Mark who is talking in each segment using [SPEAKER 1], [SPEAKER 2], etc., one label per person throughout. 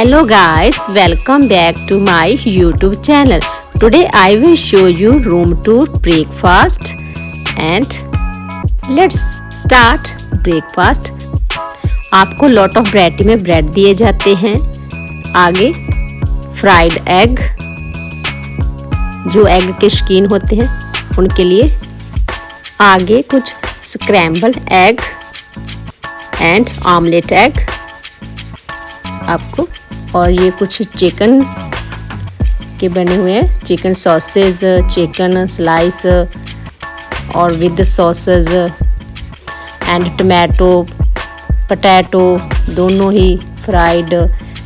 [SPEAKER 1] Hello guys, welcome back to my YouTube channel. Today I will show you room tour breakfast and let's start breakfast. आपको lot of variety में bread दिए जाते हैं, आगे fried egg, जो egg के शौकीन होते हैं उनके लिए, आगे कुछ scrambled egg and omelette egg आपको, और ये कुछ चिकन के बने हुए हैं, चिकन सॉसेज, चिकन स्लाइस और with sausage and tomato potato दोनों ही फ्राइड,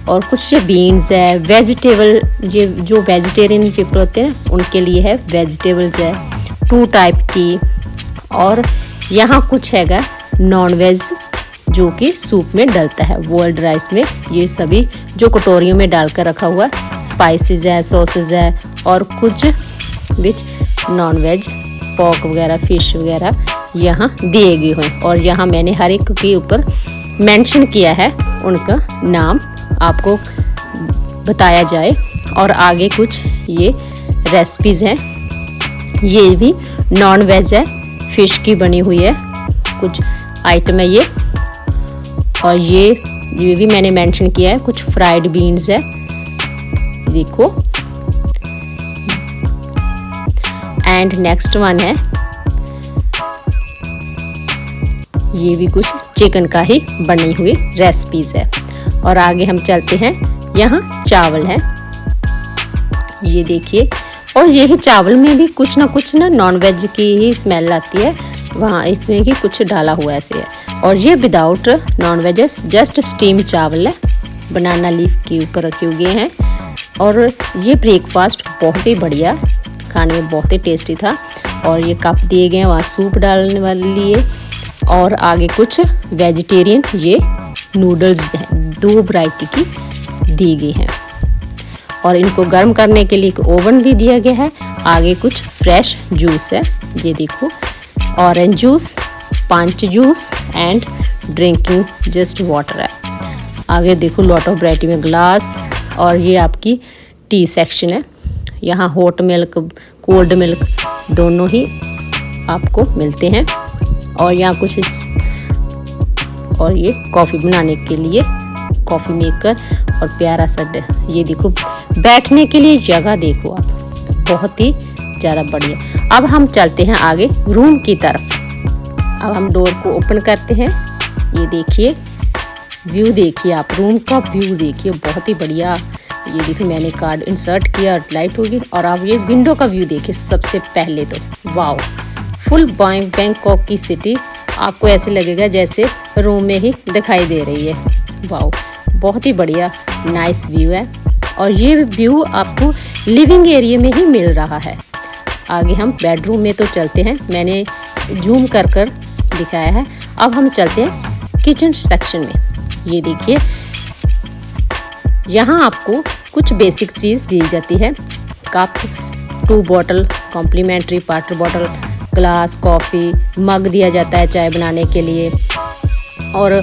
[SPEAKER 1] और कुछ ये बीन्स है, वेजिटेबल, ये जो वेजिटेरियन पीपल होते हैं उनके लिए है, वेजिटेबल्स है 2 टाइप की, और यहाँ कुछ हैगा नॉन वेज जो कि सूप में डलता है, बॉइल्ड राइस में, ये सभी जो कटोरियों में डालकर रखा हुआ है, स्पाइसेस है, सॉसेज है, और कुछ विच नॉन वेज पॉक वगैरह, फिश वगैरह यहाँ दिए गए हुए हैं, और यहाँ मैंने हर एक के ऊपर मेंशन किया है उनका नाम, आपको बताया जाए। और आगे कुछ ये रेसिपीज़ हैं, ये भी नॉन वेज है, फिश की बनी हुई है कुछ आइटम है ये, और ये भी मैंने मेंशन किया है, कुछ फ्राइड बीन्स है, देखो। एंड नेक्स्ट वन है, ये भी कुछ चिकन का ही बनी हुई रेसिपीज है। और आगे हम चलते हैं, यहाँ चावल है, ये देखिए, और यही चावल में भी कुछ ना नॉन वेज की ही स्मेल आती है, वहाँ इसमें ही कुछ डाला हुआ ऐसे है। और ये without non wages, just steam चावल है, बनाना लीफ के ऊपर रखे हुए हैं। और ये ब्रेकफास्ट बहुत ही बढ़िया, खाने में बहुत ही टेस्टी था। और ये कप दिए गए हैं वहाँ सूप डालने वाले लिए, और आगे कुछ वेजिटेरियन ये नूडल्स हैं, 2 वैरायटी की दी गई हैं, और इनको गर्म करने के लिए एक ओवन भी दिया गया है। आगे कुछ फ्रेश जूस है, ये देखो, orange juice, punch juice and drinking just water है। आगे देखो लॉट ऑफ वैरायटी में ग्लास, और ये आपकी टी सेक्शन है, यहाँ हॉट मिल्क, कोल्ड मिल्क दोनों ही आपको मिलते हैं। और यहाँ कुछ और ये कॉफ़ी बनाने के लिए कॉफ़ी मेकर, और प्यारा सा ये देखो बैठने के लिए जगह, देखो आप, बहुत ही ज़्यादा बढ़िया। अब हम चलते हैं आगे रूम की तरफ। अब हम डोर को ओपन करते हैं, ये देखिए व्यू, देखिए आप रूम का व्यू देखिए, बहुत ही बढ़िया। ये देखिए मैंने कार्ड इंसर्ट किया, लाइट होगी, और आप ये विंडो का व्यू देखिए। सबसे पहले तो वाओ, फुल बैंकॉक की सिटी आपको ऐसे लगेगा जैसे रूम में ही दिखाई दे रही है। वाओ, बहुत ही बढ़िया नाइस व्यू है, और ये व्यू आपको लिविंग एरिया में ही मिल रहा है। आगे हम बेडरूम में तो चलते हैं, मैंने जूम कर दिखाया है। अब हम चलते हैं किचन सेक्शन में। ये देखिए यहाँ आपको कुछ बेसिक चीज़ दी जाती है, cup, 2 bottle complimentary water bottle, glass, coffee mug दिया जाता है चाय बनाने के लिए, और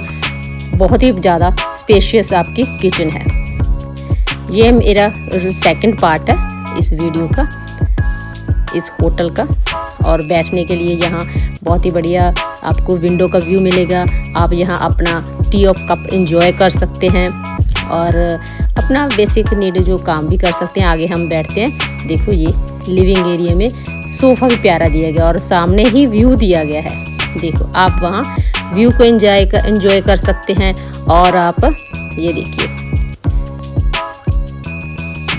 [SPEAKER 1] बहुत ही ज़्यादा स्पेशियस आपकी किचन है। ये मेरा सेकंड पार्ट है इस वीडियो का, इस होटल का। और बैठने के लिए यहाँ बहुत ही बढ़िया आपको विंडो का व्यू मिलेगा, आप यहाँ अपना टी ऑफ कप एंजॉय कर सकते हैं, और अपना बेसिक नीड जो काम भी कर सकते हैं। आगे हम बैठते हैं, देखो ये लिविंग एरिया में सोफ़ा भी प्यारा दिया गया, और सामने ही व्यू दिया गया है, देखो आप वहाँ व्यू को एंजॉय कर सकते हैं। और आप ये देखिए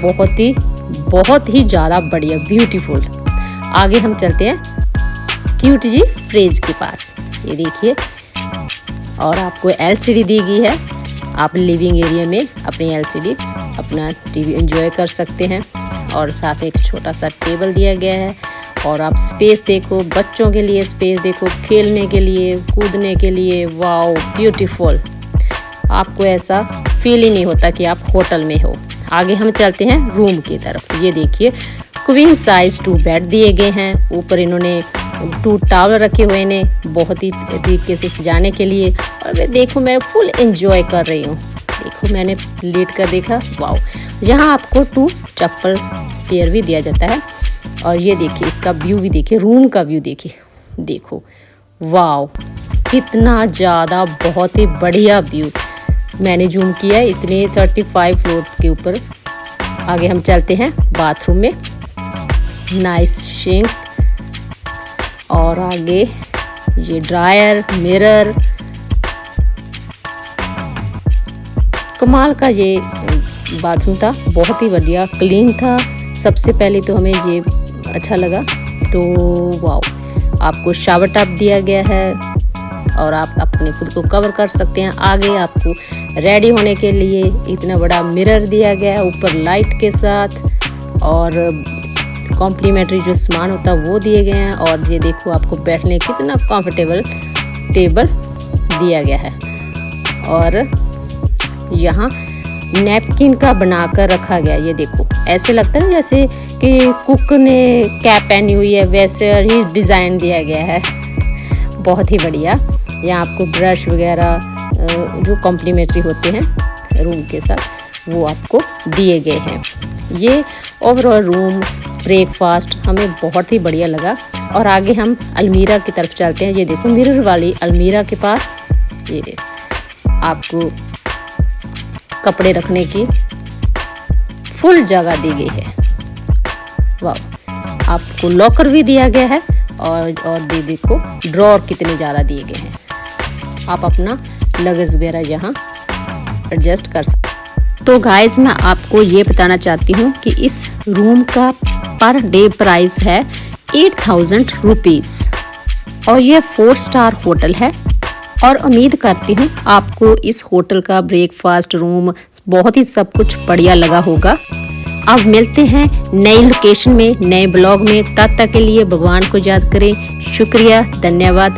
[SPEAKER 1] बहुत ही ज़्यादा बढ़िया, ब्यूटीफुल। आगे हम चलते हैं क्यूट जी फ्रिज के पास, ये देखिए, और आपको LCD दी गई है, आप लिविंग एरिया में अपनी LCD अपना टीवी एंजॉय कर सकते हैं, और साथ में एक छोटा सा टेबल दिया गया है। और आप स्पेस देखो, बच्चों के लिए स्पेस देखो, खेलने के लिए, कूदने के लिए, वाओ ब्यूटीफुल, आपको ऐसा फील ही नहीं होता कि आप होटल में हो। आगे हम चलते हैं रूम की तरफ, ये देखिए क्वीन साइज 2 बेड दिए गए हैं, ऊपर इन्होंने 2 टावल रखे हुए ने बहुत ही तरीके से सजाने के लिए। और देखो मैं फुल एंजॉय कर रही हूँ। देखो मैंने लेट कर देखा, वाओ। यहाँ आपको 2 चप्पल पेयर भी दिया जाता है। और ये देखिए इसका व्यू भी देखिए, रूम का व्यू देखिए, देखो वाओ कितना ज़्यादा, बहुत ही बढ़िया व्यू। मैंने जूम किया इतने 35 फ्लोर के ऊपर। आगे हम चलते हैं बाथरूम में, नाइस सिंक और आगे ये ड्रायर, मिरर, कमाल का ये बाथरूम था, बहुत ही बढ़िया क्लीन था। सबसे पहले तो हमें ये अच्छा लगा। तो वाओ, आपको शावर टब दिया गया है और आप अपने खुद को कवर कर सकते हैं। आगे आपको रेडी होने के लिए इतना बड़ा मिरर दिया गया है ऊपर लाइट के साथ, और कॉम्प्लीमेंट्री जो सामान होता है वो दिए गए हैं। और ये देखो आपको बैठने कितना कंफर्टेबल टेबल दिया गया है। और यहाँ नैपकिन का बनाकर रखा गया, ये देखो ऐसे लगता है ना जैसे कि कुक ने कैप पहनी हुई है, वैसे ही डिज़ाइन दिया गया है, बहुत ही बढ़िया। यहाँ आपको ब्रश वगैरह जो कॉम्प्लीमेंट्री होते हैं रूम के साथ वो आपको दिए गए हैं। ये ओवरऑल रूम ब्रेकफास्ट हमें बहुत ही बढ़िया लगा। और आगे हम अलमीरा की तरफ चलते हैं। ये देखो मिरर वाली अलमीरा के पास ये आपको कपड़े रखने की फुल जगह दी गई है। वाह, आपको लॉकर भी दिया गया है और देखो ड्रॉर कितने ज़्यादा दिए गए हैं। आप अपना लगेज वगैरह यहाँ एडजस्ट कर सकते। तो गाइस मैं आपको ये बताना चाहती हूँ कि इस रूम का पर डे प्राइस है 8000 रुपीज़ और ये 4 स्टार होटल है। और उम्मीद करती हूँ आपको इस होटल का ब्रेकफास्ट, रूम बहुत ही सब कुछ बढ़िया लगा होगा। अब मिलते हैं नई लोकेशन में, नए ब्लॉग में। तब तक के लिए भगवान को याद करें। शुक्रिया, धन्यवाद।